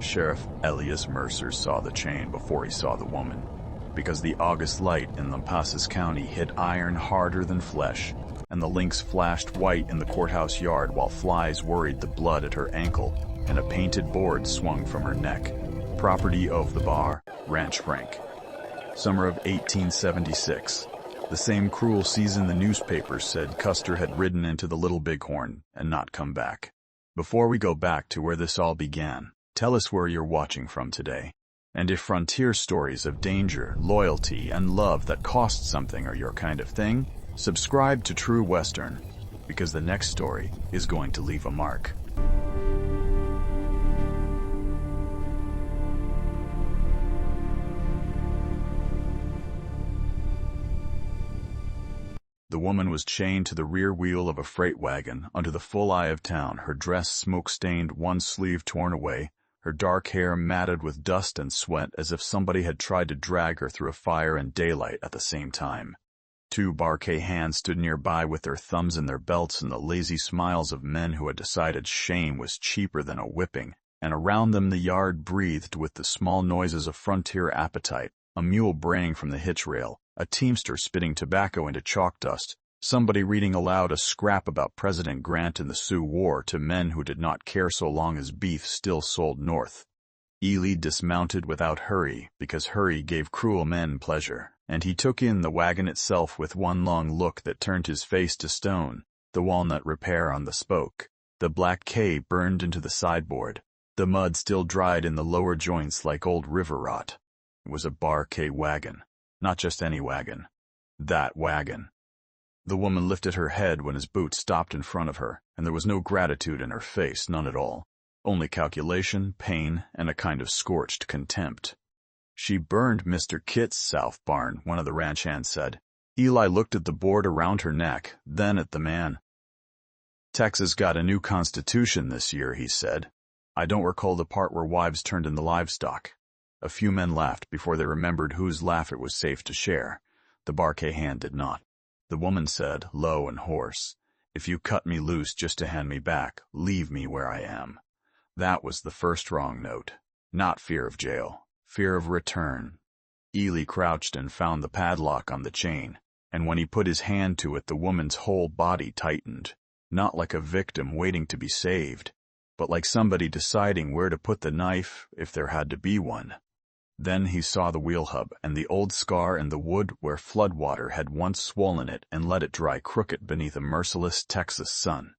Sheriff Elias Mercer saw the chain before he saw the woman, because the August light in Lampasas County hit iron harder than flesh, and the links flashed white in the courthouse yard while flies worried the blood at her ankle, and a painted board swung from her neck. Property of the bar, Ranch Frank. Summer of 1876. The same cruel season the newspapers said Custer had ridden into the Little Bighorn and not come back. Before we go back to where this all began, tell us where you're watching from today. And if frontier stories of danger, loyalty, and love that cost something are your kind of thing, subscribe to True Western, because the next story is going to leave a mark. The woman was chained to the rear wheel of a freight wagon under the full eye of town, her dress smoke-stained, one sleeve torn away, her dark hair matted with dust and sweat as if somebody had tried to drag her through a fire and daylight at the same time. Two Barkay hands stood nearby with their thumbs in their belts and the lazy smiles of men who had decided shame was cheaper than a whipping, and around them the yard breathed with the small noises of frontier appetite, a mule braying from the hitch rail, a teamster spitting tobacco into chalk dust, somebody reading aloud a scrap about President Grant and the Sioux War to men who did not care so long as beef still sold north. Eli dismounted without hurry, because hurry gave cruel men pleasure, and he took in the wagon itself with one long look that turned his face to stone, the walnut repair on the spoke, the black K burned into the sideboard, the mud still dried in the lower joints like old river rot. It was a Barkay wagon, not just any wagon. That wagon. The woman lifted her head when his boot stopped in front of her, and there was no gratitude in her face, none at all. Only calculation, pain, and a kind of scorched contempt. She burned Mr. Kitt's south barn, one of the ranch hands said. Eli looked at the board around her neck, then at the man. Texas got a new constitution this year, he said. I don't recall the part where wives turned in the livestock. A few men laughed before they remembered whose laugh it was safe to share. The Barkay hand did not. The woman said, low and hoarse, if you cut me loose just to hand me back, leave me where I am. That was the first wrong note. Not fear of jail, fear of return. Eli crouched and found the padlock on the chain, and when he put his hand to it the woman's whole body tightened, not like a victim waiting to be saved, but like somebody deciding where to put the knife if there had to be one. Then he saw the wheel hub and the old scar in the wood where floodwater had once swollen it and let it dry crooked beneath a merciless Texas sun.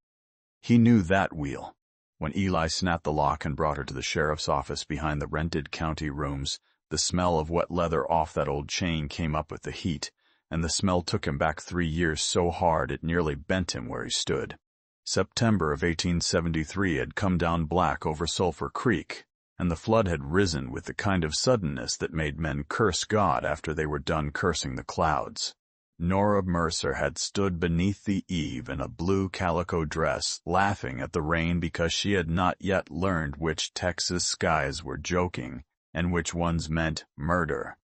He knew that wheel. When Eli snapped the lock and brought her to the sheriff's office behind the rented county rooms, the smell of wet leather off that old chain came up with the heat, and the smell took him back 3 years so hard it nearly bent him where he stood. September of 1873 had come down black over Sulphur Creek, and the flood had risen with the kind of suddenness that made men curse God after they were done cursing the clouds. Nora Mercer had stood beneath the eave in a blue calico dress, laughing at the rain because she had not yet learned which Texas skies were joking and which ones meant murder.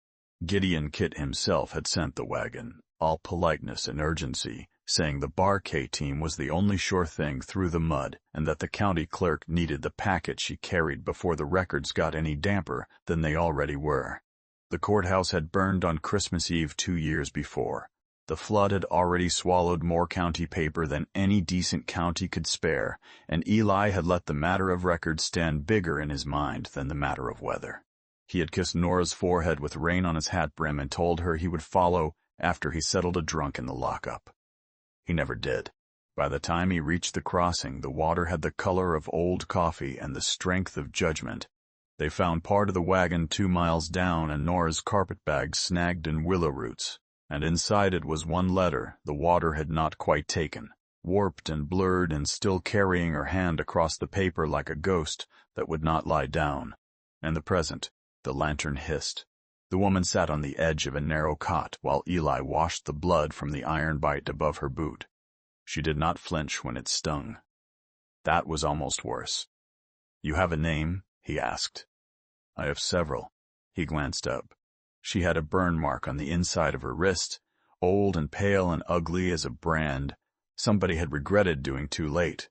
Gideon Kitt himself had sent the wagon, all politeness and urgency, saying the Barkay team was the only sure thing through the mud and that the county clerk needed the packet she carried before the records got any damper than they already were. The courthouse had burned on Christmas Eve 2 years before. The flood had already swallowed more county paper than any decent county could spare, and Eli had let the matter of records stand bigger in his mind than the matter of weather. He had kissed Nora's forehead with rain on his hat brim and told her he would follow after he settled a drunk in the lockup. He never did. By the time he reached the crossing, the water had the color of old coffee and the strength of judgment. They found part of the wagon 2 miles down and Nora's carpetbag snagged in willow roots, and inside it was one letter the water had not quite taken, warped and blurred and still carrying her hand across the paper like a ghost that would not lie down. And the present, the lantern hissed. The woman sat on the edge of a narrow cot while Eli washed the blood from the iron bite above her boot. She did not flinch when it stung. That was almost worse. You have a name? He asked. I have several. He glanced up. She had a burn mark on the inside of her wrist, old and pale and ugly as a brand. Somebody had regretted doing too late.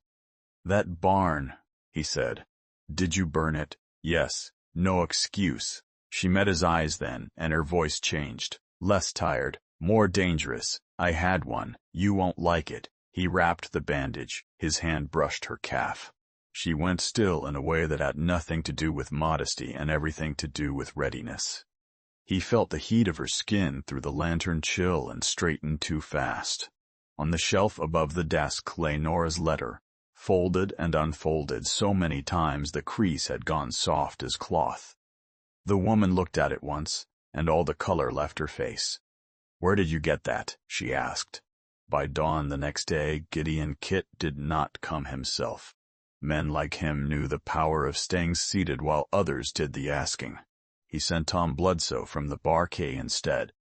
That barn, he said. Did you burn it? Yes, no excuse. She met his eyes then, and her voice changed. Less tired, more dangerous. I had one. You won't like it. He wrapped the bandage. His hand brushed her calf. She went still in a way that had nothing to do with modesty and everything to do with readiness. He felt the heat of her skin through the lantern chill and straightened too fast. On the shelf above the desk lay Nora's letter, folded and unfolded so many times the crease had gone soft as cloth. The woman looked at it once, and all the color left her face. "Where did you get that?" she asked. By dawn the next day, Gideon Kitt did not come himself. Men like him knew the power of staying seated while others did the asking. He sent Tom Bludso from the barquet instead,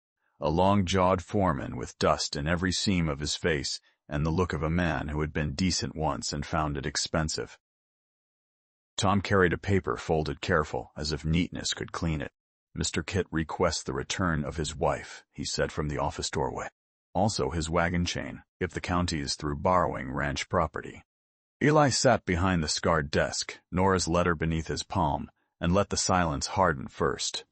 a long-jawed foreman with dust in every seam of his face and the look of a man who had been decent once and found it expensive. Tom carried a paper folded careful, as if neatness could clean it. "Mr. Kitt requests the return of his wife," he said from the office doorway. "Also his wagon chain, if the county is through borrowing ranch property." Eli sat behind the scarred desk, Nora's letter beneath his palm, and let the silence harden first.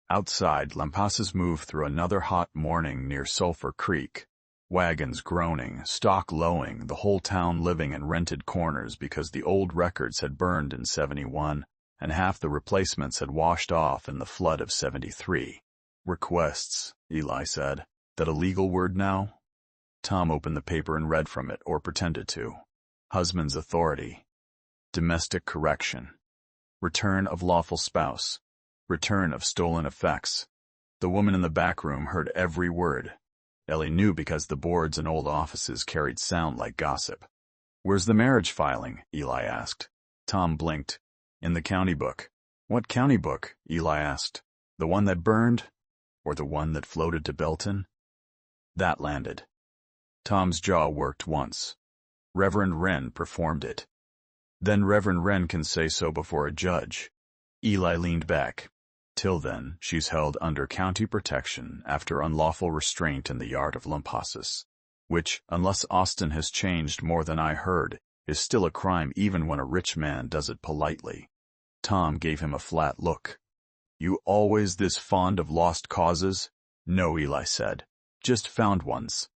Outside, Lampasas moved through another hot morning near Sulphur Creek. Wagons groaning, stock lowing, the whole town living in rented corners because the old records had burned in '71, and half the replacements had washed off in the flood of '73. "Requests," Eli said. "That a legal word now?" Tom opened the paper and read from it, or pretended to. Husband's authority. Domestic correction. Return of lawful spouse. Return of stolen effects. The woman in the back room heard every word. Ellie knew because the boards in old offices carried sound like gossip. "Where's the marriage filing?" Eli asked. Tom blinked. "In the county book." "What county book?" Eli asked. "The one that burned? Or the one that floated to Belton?" That landed. Tom's jaw worked once. Reverend Wren performed it. Then Reverend Wren can say so before a judge. Eli leaned back. Till then, she's held under county protection after unlawful restraint in the yard of Lampasas, which, unless Austin has changed more than I heard, is still a crime even when a rich man does it politely. Tom gave him a flat look. "You always this fond of lost causes?" "No," Eli said. "Just found ones."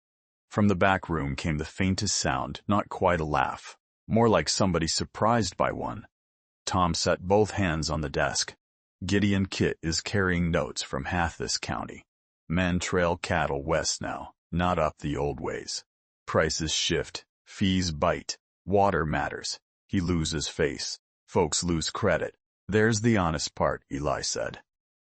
From the back room came the faintest sound, not quite a laugh, more like somebody surprised by one. Tom set both hands on the desk. "Gideon Kitt is carrying notes from half this county. Men trail cattle west now, not up the old ways. Prices shift, fees bite, water matters. He loses face. Folks lose credit. There's the honest part," Eli said.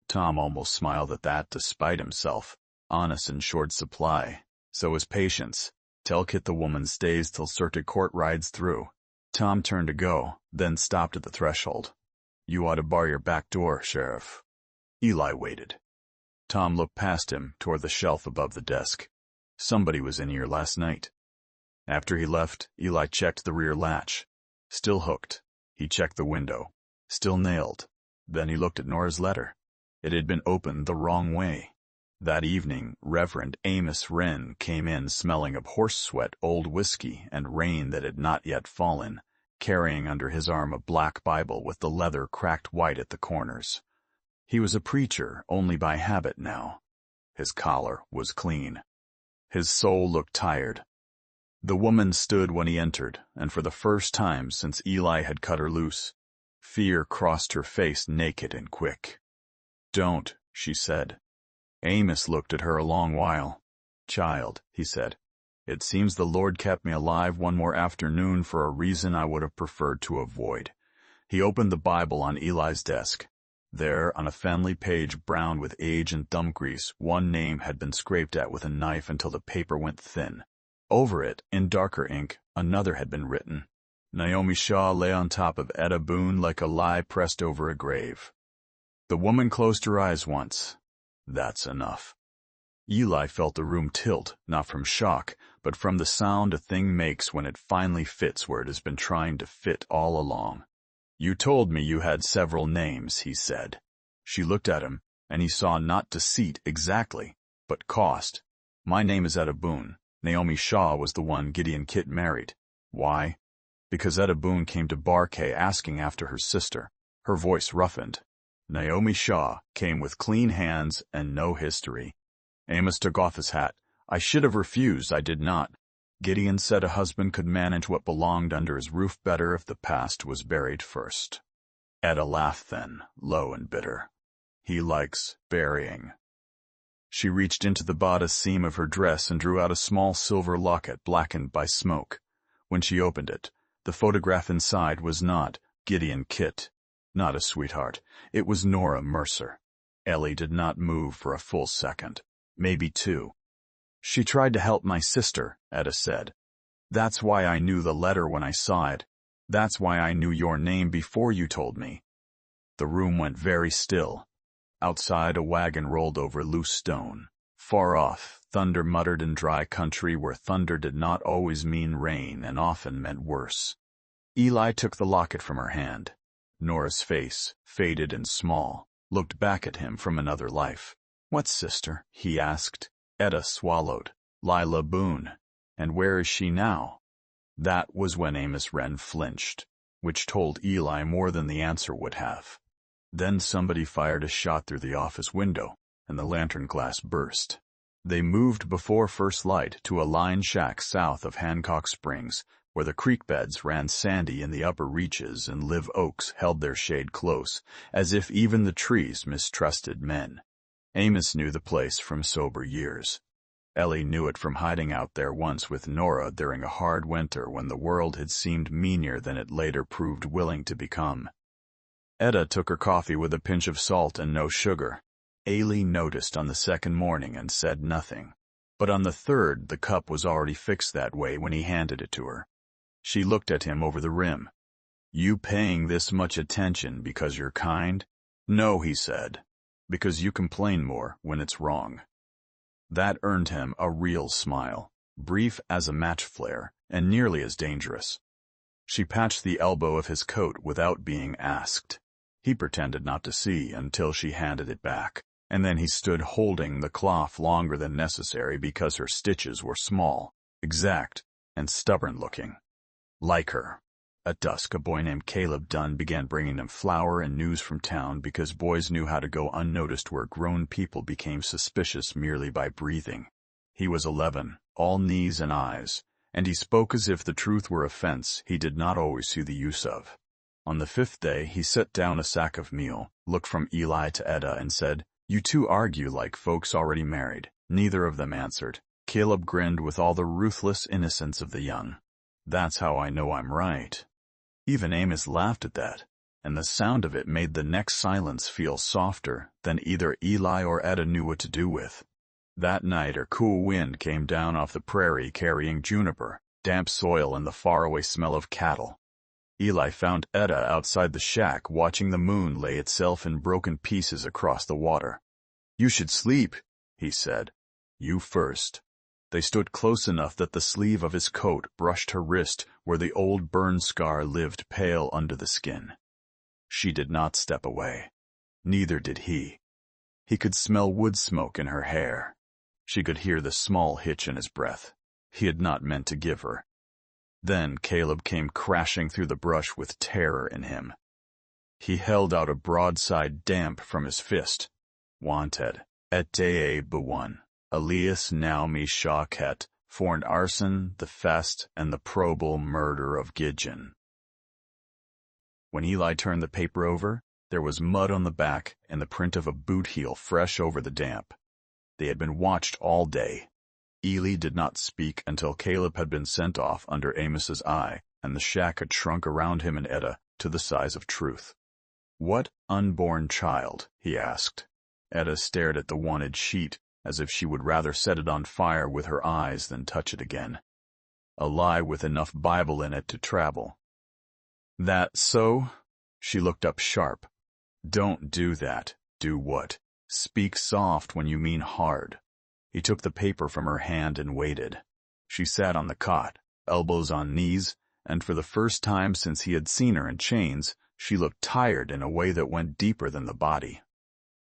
Tom almost smiled at that despite himself. Honest in short supply. So is patience. "Tell Kitt the woman stays till circuit court rides through." Tom turned to go, then stopped at the threshold. "You ought to bar your back door, Sheriff." Eli waited. Tom looked past him toward the shelf above the desk. Somebody was in here last night. After he left, Eli checked the rear latch. Still hooked. He checked the window. Still nailed. Then he looked at Nora's letter. It had been opened the wrong way. That evening, Reverend Amos Wren came in smelling of horse sweat, old whiskey, and rain that had not yet fallen, carrying under his arm a black Bible with the leather cracked white at the corners. He was a preacher only by habit now. His collar was clean. His soul looked tired. The woman stood when he entered, and for the first time since Eli had cut her loose, fear crossed her face naked and quick. "Don't," she said. Amos looked at her a long while. "Child," he said, "it seems the Lord kept me alive one more afternoon for a reason I would have preferred to avoid." He opened the Bible on Eli's desk. There, on a family page browned with age and thumb grease, one name had been scraped at with a knife until the paper went thin. Over it, in darker ink, another had been written. Naomi Shaw lay on top of Etta Boone like a lie pressed over a grave. The woman closed her eyes once. That's enough. Eli felt the room tilt, not from shock, but from the sound a thing makes when it finally fits where it has been trying to fit all along. "You told me you had several names," he said. She looked at him, and he saw not deceit exactly, but cost. "My name is Etta Boone. Naomi Shaw was the one Gideon Kitt married." "Why?" "Because Etta Boone came to Barkay asking after her sister. Her voice roughened. Naomi Shaw came with clean hands and no history. Amos took off his hat. I should have refused, I did not. Gideon said a husband could manage what belonged under his roof better if the past was buried first. Etta laughed then, low and bitter. He likes burying. She reached into the bodice seam of her dress and drew out a small silver locket blackened by smoke. When she opened it, the photograph inside was not Gideon Kitt, not a sweetheart. It was Nora Mercer. Ellie did not move for a full second, maybe two. She tried to help my sister, Etta said. That's why I knew the letter when I saw it. That's why I knew your name before you told me. The room went very still. Outside, a wagon rolled over loose stone. Far off, thunder muttered in dry country where thunder did not always mean rain and often meant worse. Eli took the locket from her hand. Nora's face, faded and small, looked back at him from another life. What sister? He asked. Etta swallowed. Lila Boone. And where is she now? That was when Amos Wren flinched, which told Eli more than the answer would have. Then somebody fired a shot through the office window, and the lantern glass burst. They moved before first light to a line shack south of Hancock Springs, where the creek beds ran sandy in the upper reaches and live oaks held their shade close, as if even the trees mistrusted men. Amos knew the place from sober years. Ellie knew it from hiding out there once with Nora during a hard winter when the world had seemed meaner than it later proved willing to become. Etta took her coffee with a pinch of salt and no sugar. Ailey noticed on the second morning and said nothing. But on the third, the cup was already fixed that way when he handed it to her. She looked at him over the rim. You paying this much attention because you're kind? No, he said. Because you complain more when it's wrong. That earned him a real smile, brief as a match flare, and nearly as dangerous. She patched the elbow of his coat without being asked. He pretended not to see until she handed it back, and then he stood holding the cloth longer than necessary because her stitches were small, exact, and stubborn-looking. Like her. At dusk, a boy named Caleb Dunn began bringing them flour and news from town because boys knew how to go unnoticed where grown people became suspicious merely by breathing. He was 11, all knees and eyes, and he spoke as if the truth were a fence he did not always see the use of. On the fifth day, he set down a sack of meal, looked from Eli to Etta, and said, You two argue like folks already married. Neither of them answered. Caleb grinned with all the ruthless innocence of the young. That's how I know I'm right. Even Amos laughed at that, and the sound of it made the next silence feel softer than either Eli or Etta knew what to do with. That night, a cool wind came down off the prairie carrying juniper, damp soil, and the faraway smell of cattle. Eli found Etta outside the shack watching the moon lay itself in broken pieces across the water. You should sleep, he said. You first. They stood close enough that the sleeve of his coat brushed her wrist where the old burn scar lived pale under the skin. She did not step away. Neither did he. He could smell wood smoke in her hair. She could hear the small hitch in his breath. He had not meant to give her. Then Caleb came crashing through the brush with terror in him. He held out a broadside damp from his fist. Wanted. Etta Boone. Elias Mercer for an arson, the theft, and the probable murder of Gideon. When Eli turned the paper over, there was mud on the back and the print of a boot heel fresh over the damp. They had been watched all day. Eli did not speak until Caleb had been sent off under Amos's eye, and the shack had shrunk around him and Etta to the size of truth. What unborn child? He asked. Etta stared at the wanted sheet, as if she would rather set it on fire with her eyes than touch it again. A lie with enough Bible in it to travel. That so? She looked up sharp. Don't do that. Do what? Speak soft when you mean hard. He took the paper from her hand and waited. She sat on the cot, elbows on knees, and for the first time since he had seen her in chains, she looked tired in a way that went deeper than the body.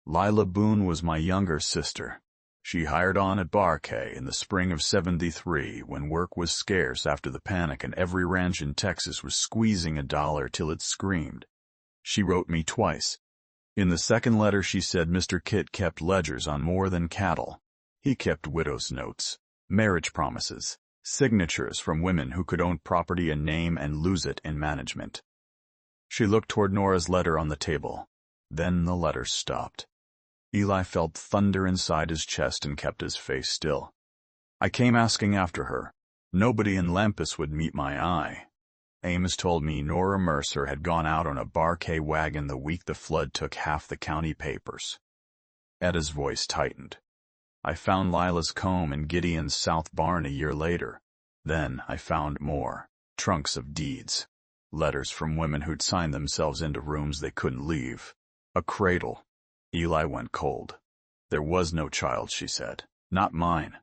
Lila Boone was my younger sister. She hired on at Barkay in the spring of '73 when work was scarce after the panic and every ranch in Texas was squeezing $1 till it screamed. She wrote me twice. In the second letter she said Mr. Kitt kept ledgers on more than cattle. He kept widow's notes, marriage promises, signatures from women who could own property and name and lose it in management. She looked toward Nora's letter on the table. Then the letter stopped. Eli felt thunder inside his chest and kept his face still. I came asking after her. Nobody in Lampasas would meet my eye. Amos told me Nora Mercer had gone out on a barquet wagon the week the flood took half the county papers. Etta's voice tightened. I found Lila's comb in Gideon's south barn a year later. Then I found more, trunks of deeds, letters from women who'd signed themselves into rooms they couldn't leave, a cradle. Eli went cold. There was no child, she said. Not mine.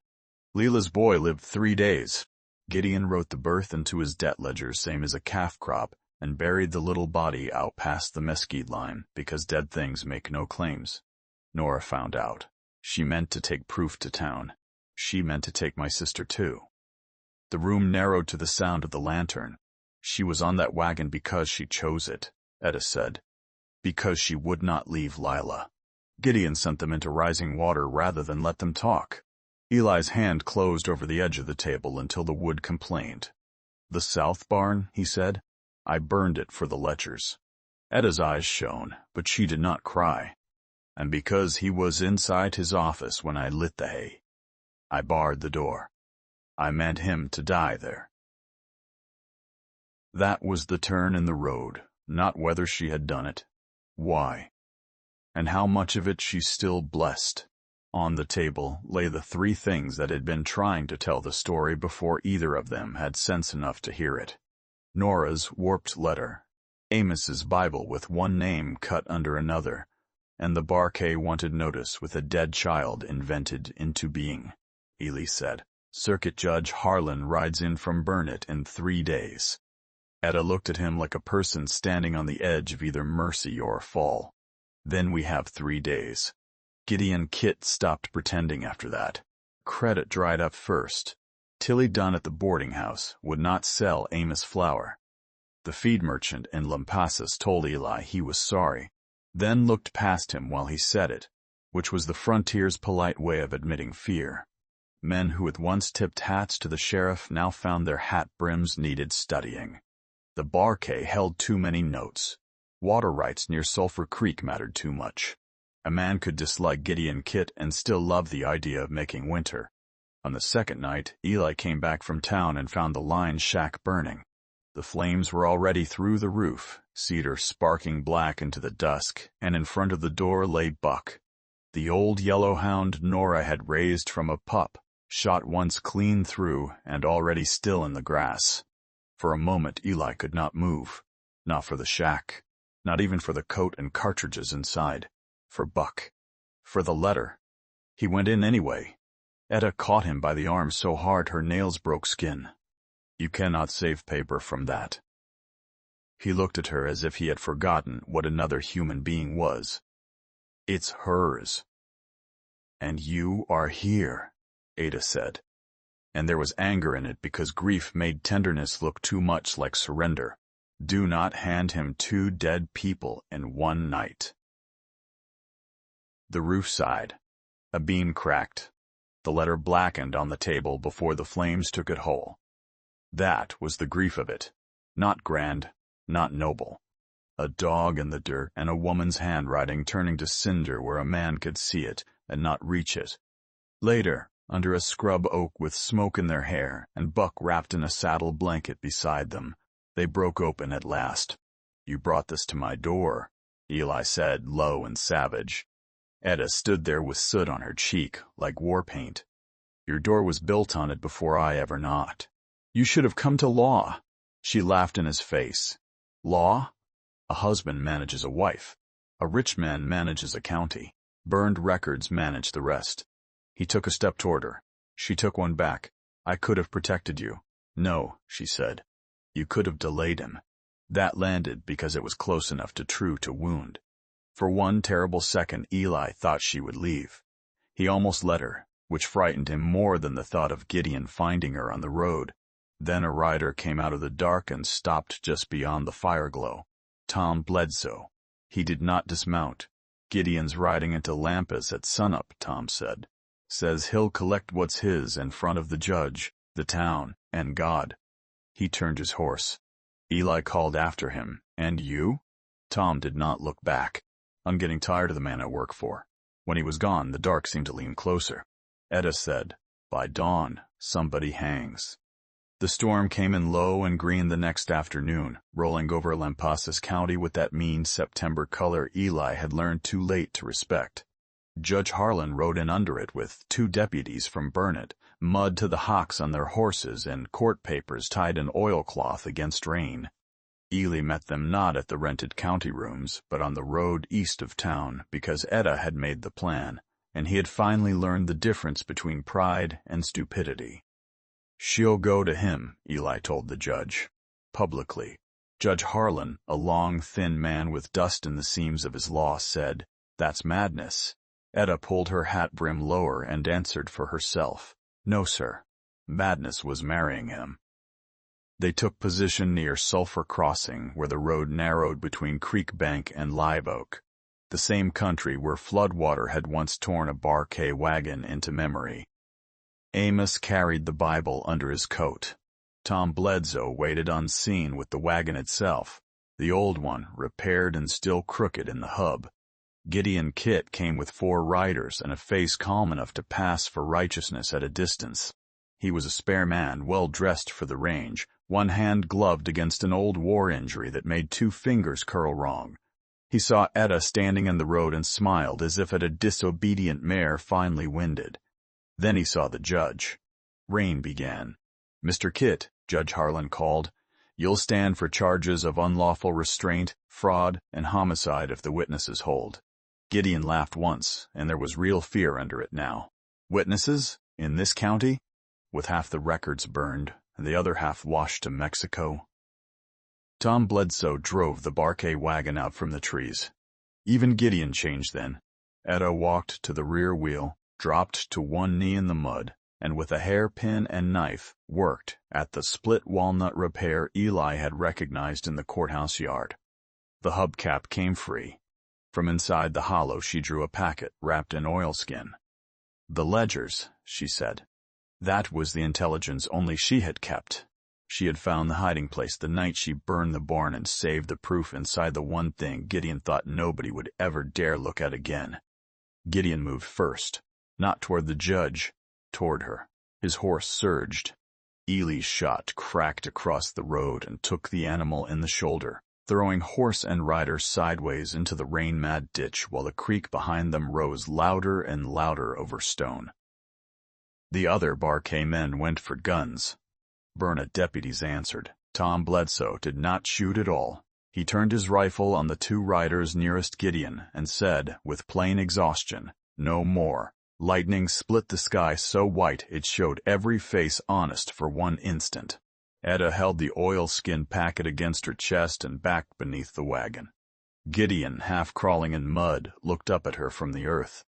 Lila's boy lived 3 days. Gideon wrote the birth into his debt ledger same as a calf crop and buried the little body out past the mesquite line because dead things make no claims. Nora found out. She meant to take proof to town. She meant to take my sister too. The room narrowed to the sound of the lantern. She was on that wagon because she chose it, Etta said. Because she would not leave Lila. Gideon sent them into rising water rather than let them talk. Eli's hand closed over the edge of the table until the wood complained. The south barn, he said. I burned it for the lechers. Etta's eyes shone, but she did not cry. And because he was inside his office when I lit the hay, I barred the door. I meant him to die there. That was the turn in the road, not whether she had done it. Why? And how much of it she still blessed. On the table lay the 3 things that had been trying to tell the story before either of them had sense enough to hear it. Nora's warped letter, Amos's Bible with one name cut under another, and the barquet wanted notice with a dead child invented into being. Eli said, Circuit Judge Harlan rides in from Burnett in 3 days. Etta looked at him like a person standing on the edge of either mercy or fall. Then we have 3 days. Gideon Kitt stopped pretending after that. Credit dried up first. Tilly Dunn at the boarding house would not sell Amos flour. The feed merchant in Lampasas told Eli he was sorry, then looked past him while he said it, which was the frontier's polite way of admitting fear. Men who had once tipped hats to the sheriff now found their hat brims needed studying. The barquet held too many notes. Water rights near Sulphur Creek mattered too much. A man could dislike Gideon Kitt and still love the idea of making winter. On the second night, Eli came back from town and found the line shack burning. The flames were already through the roof, cedar sparking black into the dusk, and in front of the door lay Buck. The old yellow hound Nora had raised from a pup, shot once clean through and already still in the grass. For a moment Eli could not move. Not for the shack. Not even for the coat and cartridges inside. For Buck. For the letter. He went in anyway. Etta caught him by the arm so hard her nails broke skin. You cannot save paper from that. He looked at her as if he had forgotten what another human being was. It's hers. And you are here, Etta said. And there was anger in it because grief made tenderness look too much like surrender. Do not hand him 2 dead people in one night. The roof sighed. A beam cracked. The letter blackened on the table before the flames took it whole. That was the grief of it. Not grand, not noble. A dog in the dirt and a woman's handwriting turning to cinder where a man could see it and not reach it. Later, under a scrub oak with smoke in their hair and Buck wrapped in a saddle blanket beside them, they broke open at last. You brought this to my door, Eli said, low and savage. Etta stood there with soot on her cheek, like war paint. Your door was built on it before I ever knocked. You should have come to law. She laughed in his face. Law? A husband manages a wife. A rich man manages a county. Burned records manage the rest. He took a step toward her. She took one back. I could have protected you. No, she said. You could have delayed him. That landed because it was close enough to true to wound. For one terrible second Eli thought she would leave. He almost let her, which frightened him more than the thought of Gideon finding her on the road. Then a rider came out of the dark and stopped just beyond the fire glow. Tom Bledsoe, He did not dismount. "Gideon's riding into Lampasas at sunup," Tom said. "Says he'll collect what's his in front of the judge, the town, and God." He turned his horse. Eli called after him, "And you?" Tom did not look back. "I'm getting tired of the man I work for." When he was gone, the dark seemed to lean closer. Etta said, "By dawn, somebody hangs." The storm came in low and green the next afternoon, rolling over Lampasas County with that mean September color Eli had learned too late to respect. Judge Harlan rode in under it with 2 deputies from Burnett, mud to the hocks on their horses and court papers tied in oilcloth against rain. Eli met them not at the rented county rooms, but on the road east of town, because Etta had made the plan, and he had finally learned the difference between pride and stupidity. "She'll go to him," Eli told the judge, publicly. Judge Harlan, a long, thin man with dust in the seams of his law, said, "That's madness." Etta pulled her hat brim lower and answered for herself, "No, sir. Madness was marrying him." They took position near Sulphur Crossing, where the road narrowed between Creek Bank and Live Oak, the same country where floodwater had once torn a Barkay wagon into memory. Amos carried the Bible under his coat. Tom Bledsoe waited unseen with the wagon itself, the old one repaired and still crooked in the hub. Gideon Kitt came with 4 riders and a face calm enough to pass for righteousness at a distance. He was a spare man, well dressed for the range, one hand gloved against an old war injury that made 2 fingers curl wrong. He saw Etta standing in the road and smiled as if at a disobedient mare finally winded. Then he saw the judge. Rain began. "Mr. Kitt," Judge Harlan called, "you'll stand for charges of unlawful restraint, fraud, and homicide if the witnesses hold." Gideon laughed once, and there was real fear under it now. Witnesses? In this county? With half the records burned, and the other half washed to Mexico. Tom Bledsoe drove the Barkay wagon out from the trees. Even Gideon changed then. Etta walked to the rear wheel, dropped to one knee in the mud, and with a hairpin and knife worked at the split walnut repair Eli had recognized in the courthouse yard. The hubcap came free. From inside the hollow she drew a packet wrapped in oilskin. "The ledgers," she said. That was the intelligence only she had kept. She had found the hiding place the night she burned the barn and saved the proof inside the one thing Gideon thought nobody would ever dare look at again. Gideon moved first, not toward the judge, toward her. His horse surged. Eli's shot cracked across the road and took the animal in the shoulder, throwing horse and rider sideways into the rain-mad ditch while the creek behind them rose louder and louder over stone. The other Barkay men went for guns. Burnett deputies answered. Tom Bledsoe did not shoot at all. He turned his rifle on the 2 riders nearest Gideon and said, with plain exhaustion, "No more." Lightning split the sky so white it showed every face honest for one instant. Etta held the oilskin packet against her chest and backed beneath the wagon. Gideon, half crawling in mud, looked up at her from the earth.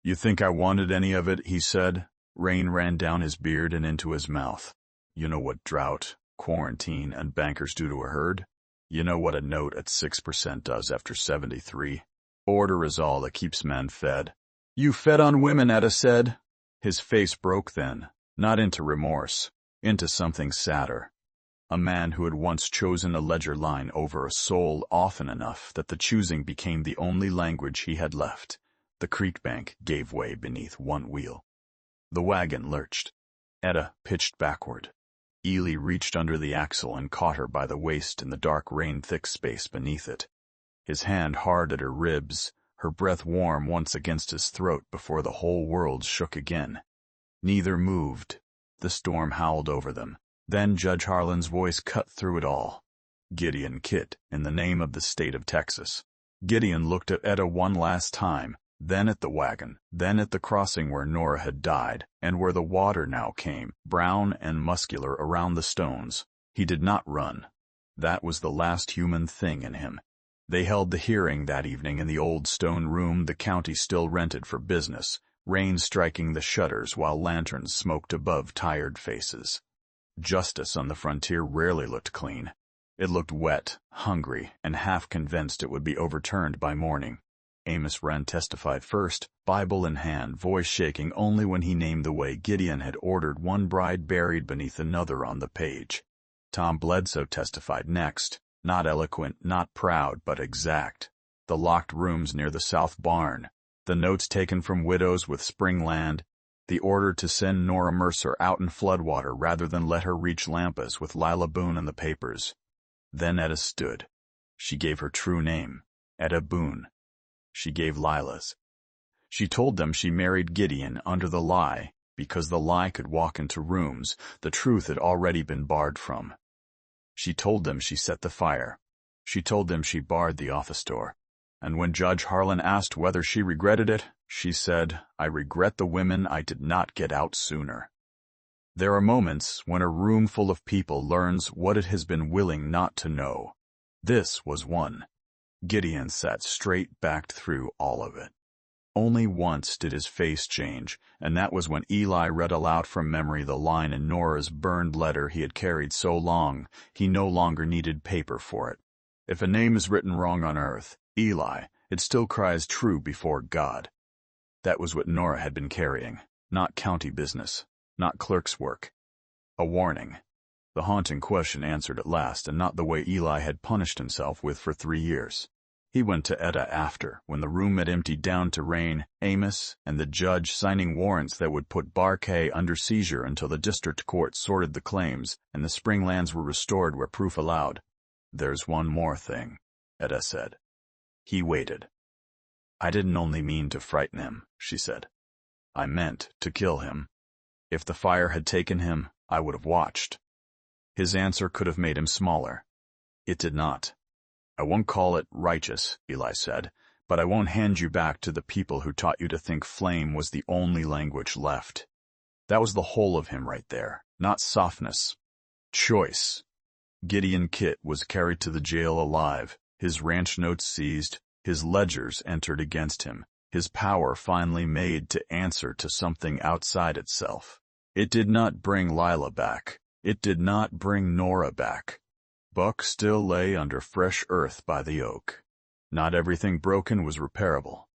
"You think I wanted any of it?" he said. Rain ran down his beard and into his mouth. "You know what drought, quarantine, and bankers do to a herd? You know what a note at 6% does after 73? Order is all that keeps men fed." "You fed on women," Etta said. His face broke then, not into remorse, into something sadder. A man who had once chosen a ledger line over a soul often enough that the choosing became the only language he had left. The creek bank gave way beneath one wheel. The wagon lurched. Etta pitched backward. Eli reached under the axle and caught her by the waist in the dark rain-thick space beneath it. His hand hard at her ribs, her breath warm once against his throat before the whole world shook again. Neither moved. The storm howled over them. Then Judge Harlan's voice cut through it all. "Gideon Kitt, in the name of the state of Texas." Gideon looked at Etta one last time, then at the wagon, then at the crossing where Nora had died, and where the water now came, brown and muscular around the stones. He did not run. That was the last human thing in him. They held the hearing that evening in the old stone room the county still rented for business, rain striking the shutters while lanterns smoked above tired faces. Justice on the frontier rarely looked clean. It looked wet, hungry, and half convinced it would be overturned by morning. Amos Wren testified first, Bible in hand, voice shaking only when he named the way Gideon had ordered one bride buried beneath another on the page. Tom Bledsoe testified next, not eloquent, not proud, but exact. The locked rooms near the south barn, the notes taken from widows with spring land, the order to send Nora Mercer out in floodwater rather than let her reach Lampasas with Lila Boone in the papers. Then Etta stood. She gave her true name, Etta Boone. She gave Lila's. She told them she married Gideon under the lie, because the lie could walk into rooms the truth had already been barred from. She told them she set the fire. She told them she barred the office door. And when Judge Harlan asked whether she regretted it, she said, "I regret the women I did not get out sooner." There are moments when a room full of people learns what it has been willing not to know. This was one. Gideon sat straight-backed through all of it. Only once did his face change, and that was when Eli read aloud from memory the line in Nora's burned letter he had carried so long he no longer needed paper for it. If a name is written wrong on earth, Eli, it still cries true before God. That was what Nora had been carrying, not county business, not clerk's work. A warning. The haunting question answered at last, and not the way Eli had punished himself with for 3 years. He went to Etta after, when the room had emptied down to Rain, Amos, and the judge signing warrants that would put Bar K under seizure until the district court sorted the claims and the spring lands were restored where proof allowed. "There's one more thing," Etta said. He waited. "I didn't only mean to frighten him," she said. "I meant to kill him. If the fire had taken him, I would have watched." His answer could have made him smaller. It did not. "I won't call it righteous," Eli said, "but I won't hand you back to the people who taught you to think flame was the only language left." That was the whole of him right there, not softness. Choice. Gideon Kitt was carried to the jail alive, his ranch notes seized, his ledgers entered against him, his power finally made to answer to something outside itself. It did not bring Lila back. It did not bring Nora back. Buck still lay under fresh earth by the oak. Not everything broken was repairable.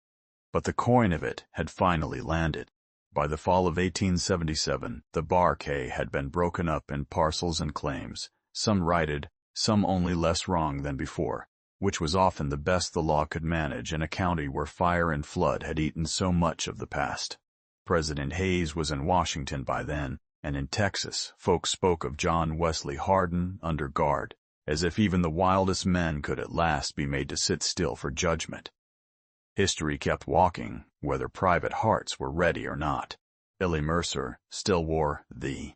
But the coin of it had finally landed. By the fall of 1877, the Bar K had been broken up in parcels and claims, some righted, some only less wrong than before, which was often the best the law could manage in a county where fire and flood had eaten so much of the past. President Hayes was in Washington by then, and in Texas, folks spoke of John Wesley Hardin under guard, as if even the wildest men could at last be made to sit still for judgment. History kept walking, whether private hearts were ready or not. Elias Mercer still wore the